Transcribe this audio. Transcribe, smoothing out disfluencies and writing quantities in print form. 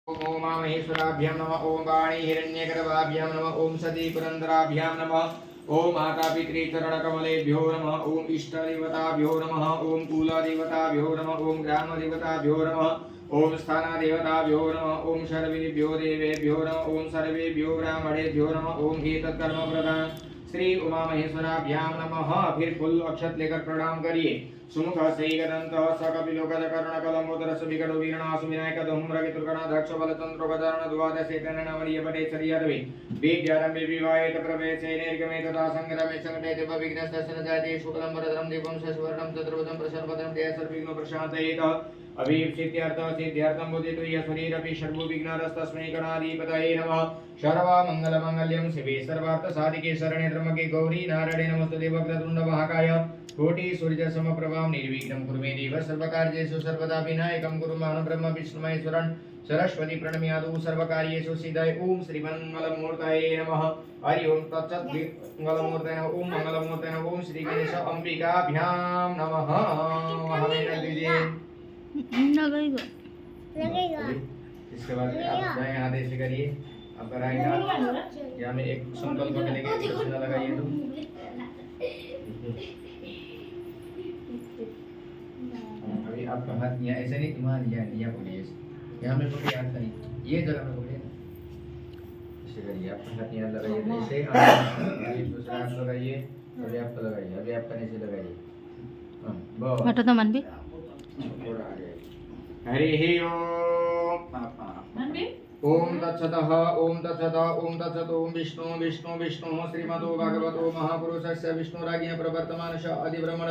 ओम महेश्वराभ्यां नमः। ओम वाणी हिरण्यगर्भाभ्यां नमः। ओम सती पुरंदराभ्यां नमः। ओम मातापितृ चरणकमलेभ्यो नमः। ओम इष्टदेवताभ्यो नमः। ओम कुलदेवताभ्यो नमः। ओम ग्रामदेवताभ्यो नमः। ओम स्थानदेवताभ्यो नमः। ओम सर्वेभ्यो देवेभ्यो नमः। ओम सर्वेभ्यो ब्राह्मणेभ्यो नमः। ओम एतत्कर्म प्रदान श्री उमा महेश्वराभ्यां नमः। फिर फूल अक्षत लेकर प्रणाम करिए। सुमुख सैगदंत सकपिलोकद कर्णकलंबोदर सुविकटो वीरणासु विनायक धूम्र तुर्गणाध्यक्ष बलचंद्र गजानन द्वादशे तन्नवरीय पटे शरीरवे विद्यारंभे विवाहेत प्रवेशे निर्गमे तथा संग्रमे संगते देव विघ्नस्तस्य जायते शुक्लं वरदं देवं सस्वर्णं चतुर्भुजं प्रसन्नवदनं जय सर्वविघ्न प्रशान्तयेत अभिप्सित्यर्थं सिद्ध्यर्थं बुद्धितो यशरीरपि सर्वो विघ्नरस्तस्मै गणाधिपतये नमः। सर्वमङ्गलमङ्गल्यं शिवे सर्वार्थसाधिके शरणे त्र्यम्बके गौरी नारायणे नमोस्तुते वक्रतुण्ड महाकाय कोटि सूर्य समप्रभां निर्विघ्नं कुरु मे देव सर्वकार्येषु सर्वदा विनायकं कुरु मां ब्रह्म विष्णु महेश्वरं सरस्वती प्रणम्यादु सर्वकार्येषु सिद्धाय ओम श्रीमन्मूर्तये नमः। हरि ओम तत्सत् मंगलमूर्तये नमः। ओम मंगलमूर्तये नमः। ओम श्री गणेश अंबिकाभ्यां नमः। हमें दीजिए लगेगा। इसके बाद आप दाएं हाथ ऐसे करिए। अब राइट हाथ यहाँ में एक संकल्प के लेके दक्षिणा लगाइए। तो अभी आपका हाथ यहाँ ऐसे नहीं, तुम्हारा यहाँ पकड़िए, यहाँ में पकड़िए, हाथ नहीं ये जगह में पकड़िए, ऐसे करिए। आपका हाथ यहाँ लगाइए, ऐसे अभी दूसरा हाथ लगाइए, अभी आपका लगाइए, अभी आपका नीचे लगाइए। हटो तो मन भी हरि ओम तत्सतः ओम तत्सतः ओम तत्सत ओम विष्णु विष्णु विष्णु श्रीमतो भगवतो महापुरुषस्य विष्णुराज्ञ प्रवर्तमानस्य अधिब्रह्मण